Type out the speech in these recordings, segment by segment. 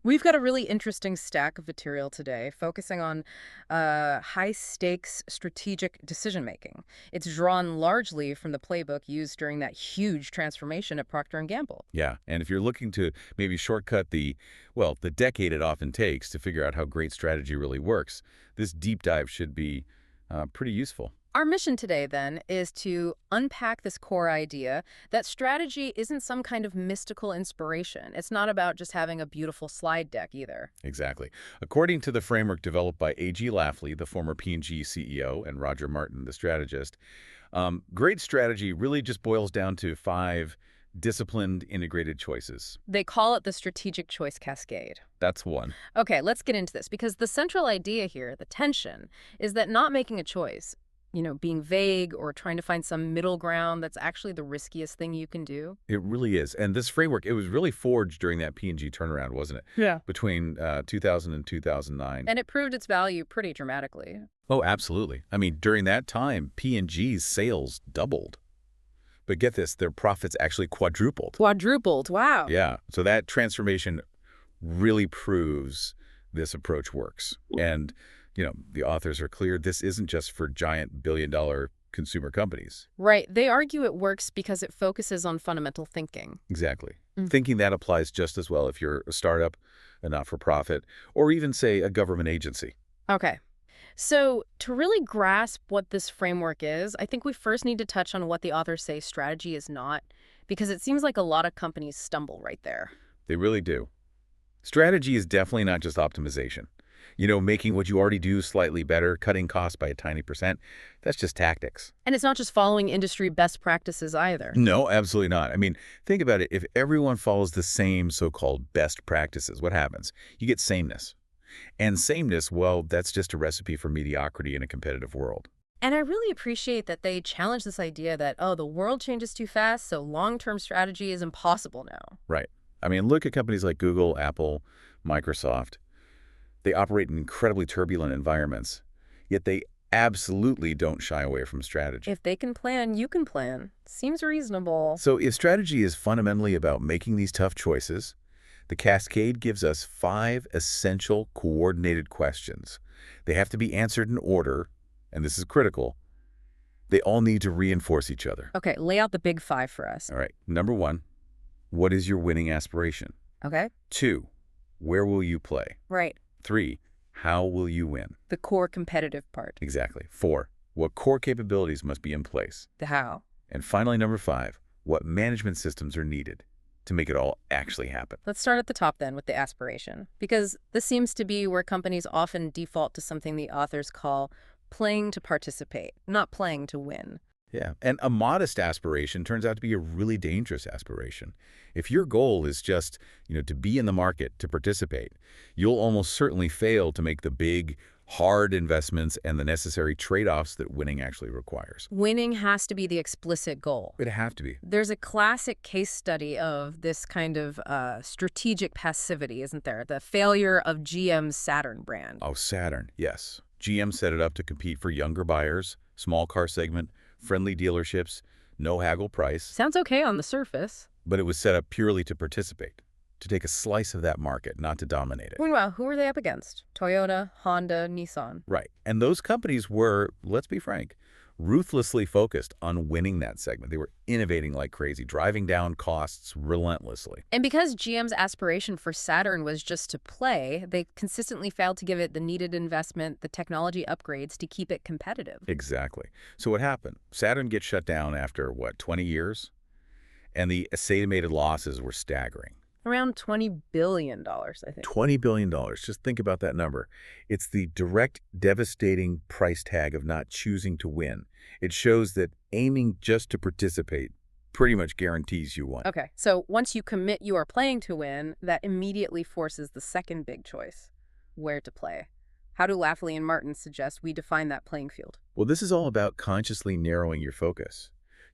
We've got a really interesting stack of material today, focusing on high-stakes strategic decision-making. It's drawn largely from the playbook used during that huge transformation at Procter Gamble. Yeah, and if you're looking to maybe shortcut the decade it often takes to figure out how great strategy really works, this deep dive should be pretty useful. Our mission today, then, is to unpack this core idea that strategy isn't some kind of mystical inspiration. It's not about just having a beautiful slide deck either. Exactly. According to the framework developed by A.G. Lafley, the former P&G CEO, and Roger Martin, the strategist, great strategy really just boils down to 5 disciplined, integrated choices. They call it the strategic choice cascade. That's one. Okay, let's get into this, because the central idea here, the tension, is that not making a choice, being vague or trying to find some middle ground, that's actually the riskiest thing you can do. It really is. And this framework, it was really forged during that P&G turnaround, wasn't it? Yeah. Between 2000 and 2009. And it proved its value pretty dramatically. Oh, absolutely. I mean, during that time, P&G's sales doubled. But get this, their profits actually quadrupled. Quadrupled, wow. Yeah. So that transformation really proves this approach works. And, the authors are clear this isn't just for giant billion-dollar consumer companies. Right. They argue it works because it focuses on fundamental thinking. Exactly. Thinking that applies just as well if you're a startup, a not-for-profit, or even, say, a government agency. Okay. So to really grasp what this framework is, I think we first need to touch on what the authors say strategy is not, because it seems like a lot of companies stumble right there. They really do. Strategy is definitely not just optimization. Making what you already do slightly better, cutting costs by a tiny %, that's just tactics. And it's not just following industry best practices either. No, absolutely not. I mean, think about it. If everyone follows the same so-called best practices, what happens? You get sameness. And sameness, well, that's just a recipe for mediocrity in a competitive world. And I really appreciate that they challenge this idea that, oh, the world changes too fast, so long-term strategy is impossible now. Right. I mean, look at companies like Google, Apple, Microsoft. They operate in incredibly turbulent environments, yet they absolutely don't shy away from strategy. If they can plan, you can plan. Seems reasonable. So if strategy is fundamentally about making these tough choices, the cascade gives us 5 essential coordinated questions. They have to be answered in order, and this is critical. They all need to reinforce each other. Okay, lay out the big 5 for us. All right. Number 1, what is your winning aspiration? Okay. 2, where will you play? Right. 3, how will you win? The core competitive part. Exactly. 4, what core capabilities must be in place? The how. And finally, number 5, what management systems are needed to make it all actually happen? Let's start at the top then with the aspiration, because this seems to be where companies often default to something the authors call playing to participate, not playing to win. Yeah, and a modest aspiration turns out to be a really dangerous aspiration. If your goal is just, to be in the market, to participate, you'll almost certainly fail to make the big, hard investments and the necessary trade-offs that winning actually requires. Winning has to be the explicit goal. It'd have to be. There's a classic case study of this kind of strategic passivity, isn't there? The failure of GM's Saturn brand. Oh, Saturn, yes. GM set it up to compete for younger buyers, small car segment, friendly dealerships, no haggle price. Sounds okay on the surface. But it was set up purely to participate, to take a slice of that market, not to dominate it. Meanwhile, who are they up against? Toyota, Honda, Nissan. Right. And those companies were, let's be frank, ruthlessly focused on winning that segment. They were innovating like crazy, driving down costs relentlessly. And because GM's aspiration for Saturn was just to play, they consistently failed to give it the needed investment, the technology upgrades to keep it competitive. Exactly. So what happened? Saturn gets shut down after, 20 years? And the estimated losses were staggering. Around $20 billion, I think. $20 billion. Just think about that number. It's the direct, devastating price tag of not choosing to win. It shows that aiming just to participate pretty much guarantees you won. Okay, so once you commit you are playing to win, that immediately forces the second big choice, where to play. How do Lafley and Martin suggest we define that playing field? Well, this is all about consciously narrowing your focus.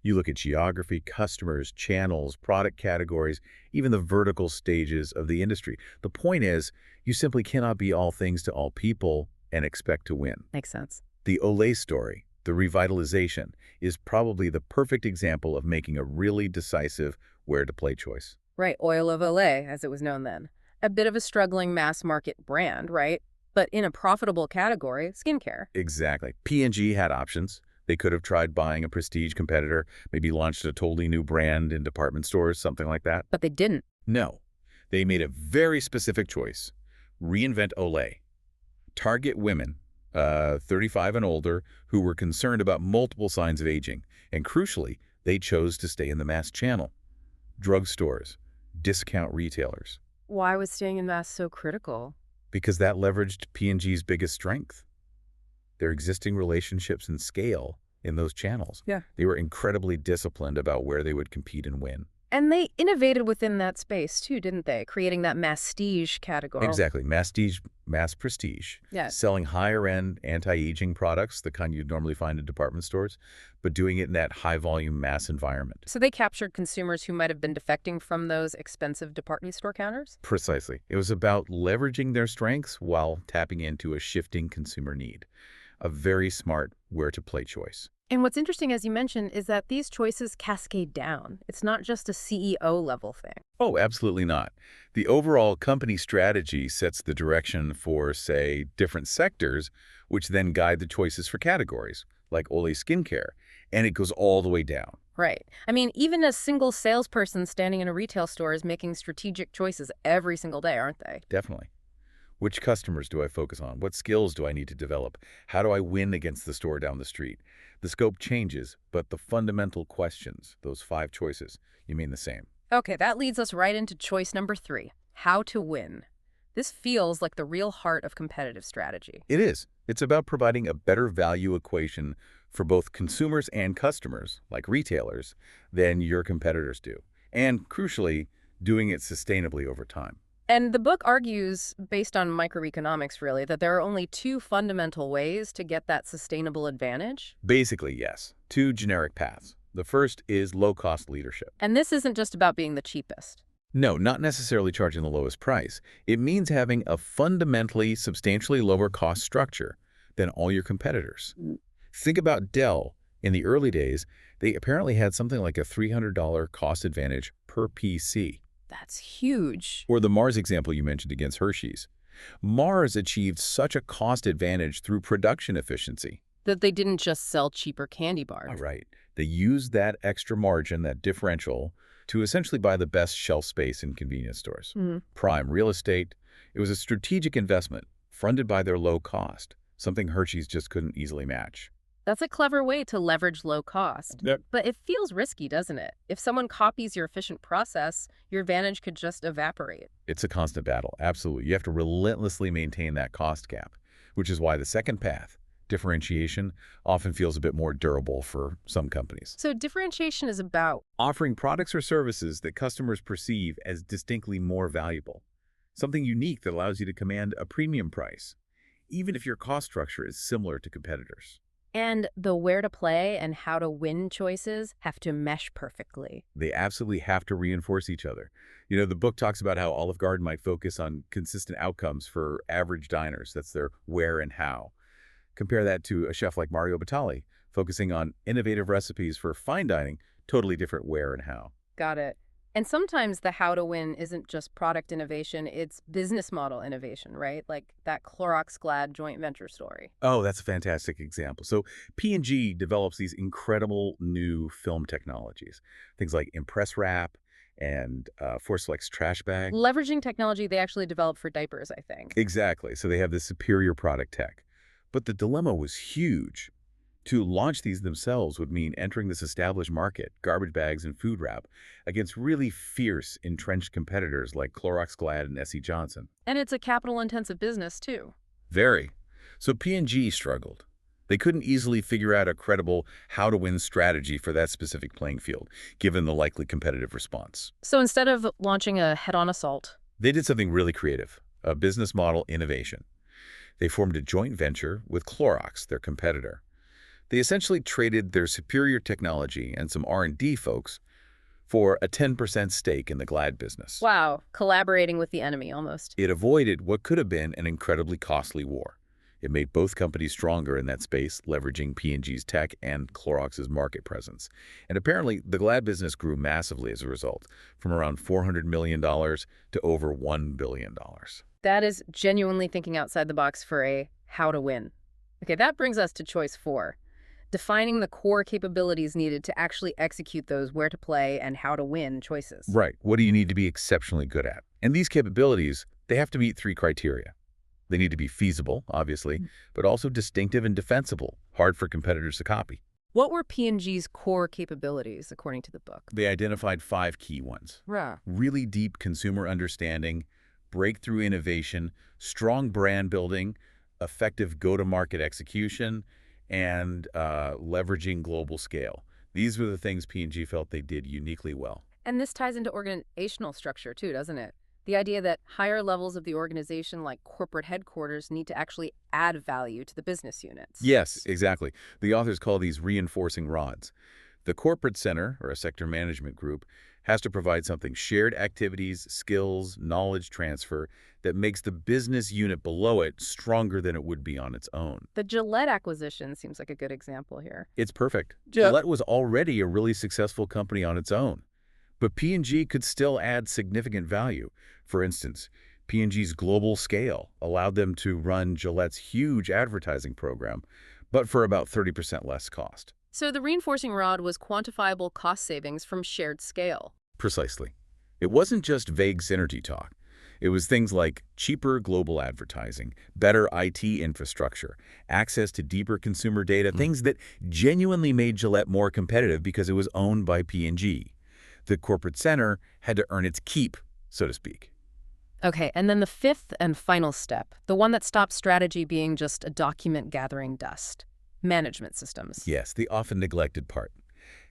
You look at geography, customers, channels, product categories, even the vertical stages of the industry. The point is, you simply cannot be all things to all people and expect to win. Makes sense. The Olay story, the revitalization, is probably the perfect example of making a really decisive where-to-play choice. Right, oil of Olay, as it was known then. A bit of a struggling mass market brand, right? But in a profitable category, skincare. Exactly. P&G had options. They could have tried buying a prestige competitor, maybe launched a totally new brand in department stores, something like that. But they didn't. No. They made a very specific choice. Reinvent Olay. Target women, 35 and older, who were concerned about multiple signs of aging. And crucially, they chose to stay in the mass channel. Drugstores, discount retailers. Why was staying in mass so critical? Because that leveraged P&G's biggest strength. Their existing relationships and scale in those channels. Yeah. They were incredibly disciplined about where they would compete and win. And they innovated within that space too, didn't they? Creating that masstige category. Exactly. Mass prestige. Yeah. Selling higher-end anti-aging products, the kind you'd normally find in department stores, but doing it in that high-volume mass environment. So they captured consumers who might have been defecting from those expensive department store counters? Precisely. It was about leveraging their strengths while tapping into a shifting consumer need. A very smart where-to-play choice. And what's interesting, as you mentioned, is that these choices cascade down. It's not just a CEO level thing. Oh, absolutely not. The overall company strategy sets the direction for, say, different sectors, which then guide the choices for categories, like Olay skincare, and it goes all the way down. Right. I mean, even a single salesperson standing in a retail store is making strategic choices every single day, aren't they? Definitely. Which customers do I focus on? What skills do I need to develop? How do I win against the store down the street? The scope changes, but the fundamental questions, those 5 choices, remain the same. Okay, that leads us right into choice number 3, how to win. This feels like the real heart of competitive strategy. It is. It's about providing a better value equation for both consumers and customers, like retailers, than your competitors do. And crucially, doing it sustainably over time. And the book argues, based on microeconomics really, that there are only 2 fundamental ways to get that sustainable advantage. Basically, yes. 2 generic paths. The first is low-cost leadership. And this isn't just about being the cheapest. No, not necessarily charging the lowest price. It means having a fundamentally, substantially lower cost structure than all your competitors. Think about Dell. In the early days, they apparently had something like a $300 cost advantage per PC. That's huge. Or the Mars example you mentioned against Hershey's. Mars achieved such a cost advantage through production efficiency. That they didn't just sell cheaper candy bars. All right. They used that extra margin, that differential, to essentially buy the best shelf space in convenience stores. Prime real estate. It was a strategic investment funded by their low cost, something Hershey's just couldn't easily match. That's a clever way to leverage low cost. Yep. But it feels risky, doesn't it? If someone copies your efficient process, your advantage could just evaporate. It's a constant battle, absolutely. You have to relentlessly maintain that cost gap, which is why the second path, differentiation, often feels a bit more durable for some companies. So differentiation is about Offering products or services that customers perceive as distinctly more valuable, something unique that allows you to command a premium price, even if your cost structure is similar to competitors. and the where to play and how to win choices have to mesh perfectly. They absolutely have to reinforce each other. You know, the book talks about how Olive Garden might focus on consistent outcomes for average diners. That's their where and how. Compare that to a chef like Mario Batali, focusing on innovative recipes for fine dining, totally different where and how. Got it. And sometimes the how to win isn't just product innovation, it's business model innovation, right? Like that Clorox Glad joint venture story. Oh, that's a fantastic example. So P&G develops these incredible new film technologies, things like Impress Wrap and ForceFlex trash bag. Leveraging technology they actually developed for diapers, I think. Exactly. So they have this superior product tech. But the dilemma was huge. To launch these themselves would mean entering this established market, garbage bags and food wrap, against really fierce, entrenched competitors like Clorox Glad and S.C. Johnson. And it's a capital-intensive business, too. Very. So P&G struggled. They couldn't easily figure out a credible how-to-win strategy for that specific playing field, given the likely competitive response. So instead of launching a head-on assault, They did something really creative, a business model innovation. They formed a joint venture with Clorox, their competitor. They essentially traded their superior technology and some R&D folks for a 10% stake in the Glad business. wow, collaborating with the enemy almost. It avoided what could have been an incredibly costly war. It made both companies stronger in that space, leveraging P&G's tech and Clorox's market presence. And apparently, the Glad business grew massively as a result, from around $400 million to over $1 billion. That is genuinely thinking outside the box for a how to win. Okay, that brings us to choice 4. Defining the core capabilities needed to actually execute those where to play and how to win choices. Right. What do you need to be exceptionally good at? And these capabilities, they have to meet 3 criteria. They need to be feasible, obviously, but also distinctive and defensible, hard for competitors to copy. What were P&G's core capabilities, according to the book? They identified 5 key ones. Rah. Really deep consumer understanding, breakthrough innovation, strong brand building, effective go-to-market execution, and leveraging global scale. These were the things P&G felt they did uniquely well. And this ties into organizational structure too, doesn't it? The idea that higher levels of the organization, like corporate headquarters, need to actually add value to the business units. Yes, exactly. The authors call these reinforcing rods. The corporate center, or a sector management group, has to provide something: shared activities, skills, knowledge transfer that makes the business unit below it stronger than it would be on its own. The Gillette acquisition seems like a good example here. It's perfect. Yeah. Gillette was already a really successful company on its own, but P&G could still add significant value. For instance, P&G's global scale allowed them to run Gillette's huge advertising program, but for about 30% less cost. So the reinforcing rod was quantifiable cost savings from shared scale. Precisely. It wasn't just vague synergy talk. It was things like cheaper global advertising, better IT infrastructure, access to deeper consumer data, things that genuinely made Gillette more competitive because it was owned by P&G. The corporate center had to earn its keep, so to speak. Okay, and then the 5th and final step, the one that stops strategy being just a document gathering dust. Management systems. Yes, the often neglected part.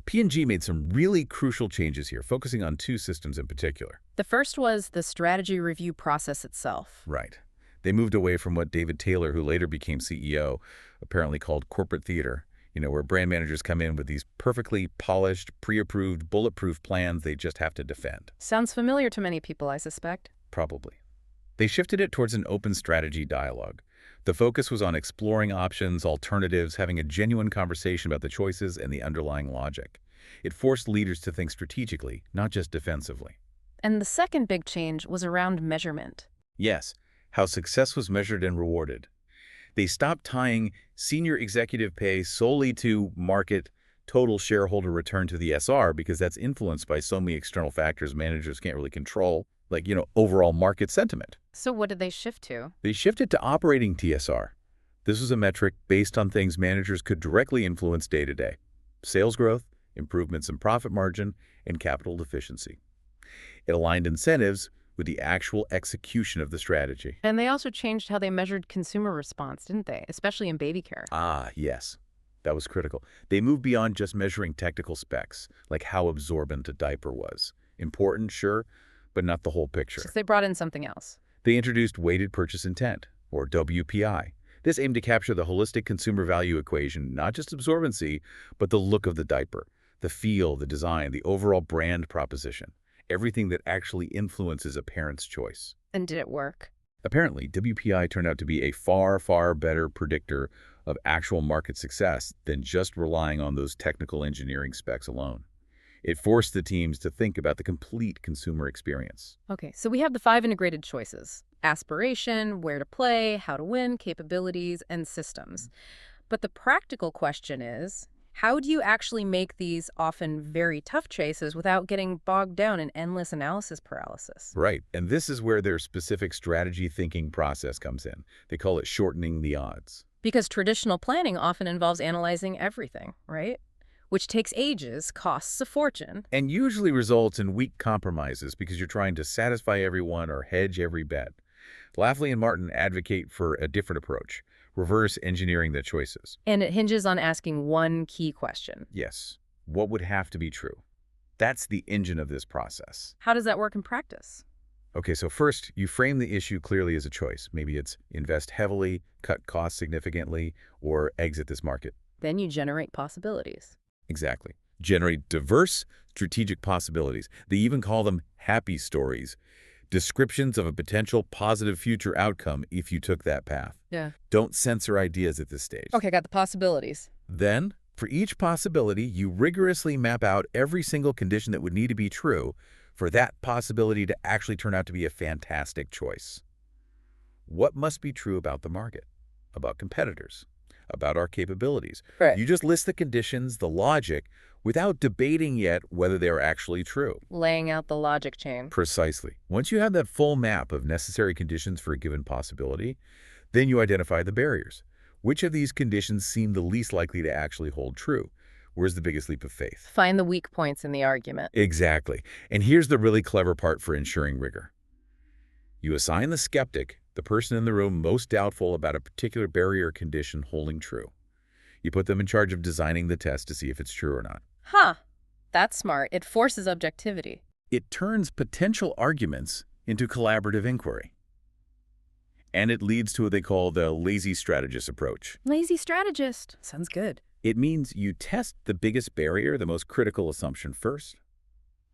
P&G made some really crucial changes here, focusing on 2 systems in particular. The first was the strategy review process itself. Right. They moved away from what David Taylor, who later became CEO, apparently called corporate theater, where brand managers come in with these perfectly polished, pre-approved, bulletproof plans they just have to defend. Sounds familiar to many people, I suspect. Probably. They shifted it towards an open strategy dialogue. The focus was on exploring options, alternatives, having a genuine conversation about the choices and the underlying logic. It forced leaders to think strategically, not just defensively. And the second big change was around measurement. Yes, how success was measured and rewarded. They stopped tying senior executive pay solely to market total shareholder return to the SR, because that's influenced by so many external factors managers can't really control, like, overall market sentiment. So what did they shift to? They shifted to operating TSR. This was a metric based on things managers could directly influence day to day: sales growth, improvements in profit margin, and capital efficiency. It aligned incentives with the actual execution of the strategy. And they also changed how they measured consumer response, didn't they? Especially in baby care. Ah, yes. That was critical. They moved beyond just measuring technical specs, like how absorbent a diaper was. Important, sure, but not the whole picture. So they brought in something else. They introduced weighted purchase intent, or WPI. This aimed to capture the holistic consumer value equation, not just absorbency, but the look of the diaper, the feel, the design, the overall brand proposition, everything that actually influences a parent's choice. And did it work? Apparently, WPI turned out to be a far, far better predictor of actual market success than just relying on those technical engineering specs alone. It forced the teams to think about the complete consumer experience. Okay, so we have the 5 integrated choices: aspiration, where to play, how to win, capabilities, and systems. But the practical question is, how do you actually make these often very tough choices without getting bogged down in endless analysis paralysis? Right, and this is where their specific strategy thinking process comes in. They call it shortening the odds. Because traditional planning often involves analyzing everything, right? Which takes ages, costs a fortune. And usually results in weak compromises because you're trying to satisfy everyone or hedge every bet. Lafley and Martin advocate for a different approach: reverse engineering the choices. And it hinges on asking one key question. Yes, what would have to be true? That's the engine of this process. How does that work in practice? Okay, so first, you frame the issue clearly as a choice. Maybe it's invest heavily, cut costs significantly, or exit this market. Then you generate possibilities. Exactly. Generate diverse strategic possibilities. They even call them happy stories. Descriptions of a potential positive future outcome if you took that path. Yeah. Don't censor ideas at this stage. Okay, got the possibilities. Then, for each possibility, you rigorously map out every single condition that would need to be true for that possibility to actually turn out to be a fantastic choice. What must be true about the market, about competitors, about our capabilities? Right. You just list the conditions, the logic, without debating yet whether they're actually true. Laying out the logic chain. Precisely. Once you have that full map of necessary conditions for a given possibility, then you identify the barriers. Which of these conditions seem the least likely to actually hold true? Where's the biggest leap of faith? Find the weak points in the argument. Exactly. And here's the really clever part for ensuring rigor. You assign the skeptic, the person in the room most doubtful about a particular barrier or condition holding true. You put them in charge of designing the test to see if it's true or not. Huh. That's smart. It forces objectivity. It turns potential arguments into collaborative inquiry. And it leads to what they call the lazy strategist approach. Lazy strategist. Sounds good. It means you test the biggest barrier, the most critical assumption first.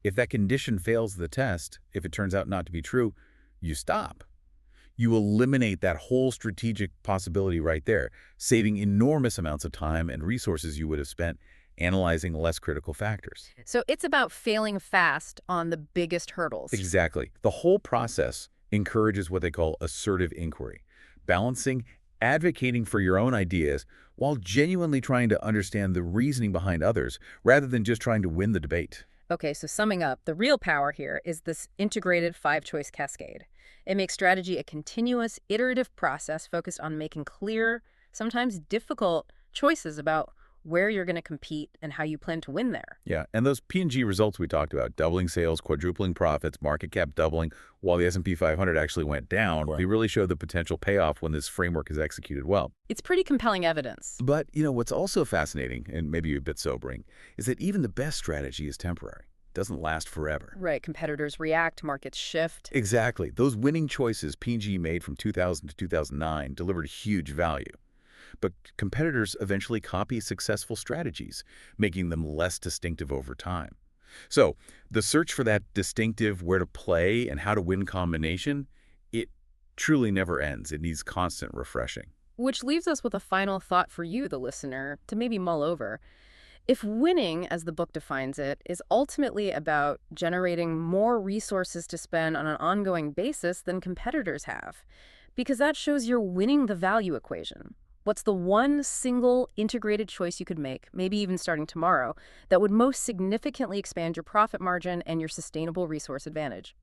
If that condition fails the test, if it turns out not to be true, you stop. You eliminate that whole strategic possibility right there, saving enormous amounts of time and resources you would have spent analyzing less critical factors. So it's about failing fast on the biggest hurdles. Exactly. The whole process encourages what they call assertive inquiry, balancing advocating for your own ideas while genuinely trying to understand the reasoning behind others rather than just trying to win the debate. Okay, so summing up, the real power here is this integrated five-choice cascade. It makes strategy a continuous, iterative process focused on making clear, sometimes difficult choices about where you're going to compete and how you plan to win there. Yeah, and those P&G results we talked about, doubling sales, quadrupling profits, market cap doubling, while the S&P 500 actually went down, they really show the potential payoff when this framework is executed well. It's pretty compelling evidence. But, what's also fascinating, and maybe a bit sobering, is that even the best strategy is temporary. It doesn't last forever. Right, competitors react, markets shift. Exactly. Those winning choices P&G made from 2000 to 2009 delivered huge value. But competitors eventually copy successful strategies, making them less distinctive over time. So the search for that distinctive where to play and how to win combination, it truly never ends. It needs constant refreshing. Which leaves us with a final thought for you, the listener, to maybe mull over. If winning, as the book defines it, is ultimately about generating more resources to spend on an ongoing basis than competitors have, because that shows you're winning the value equation. What's the one single integrated choice you could make, maybe even starting tomorrow, that would most significantly expand your profit margin and your sustainable resource advantage?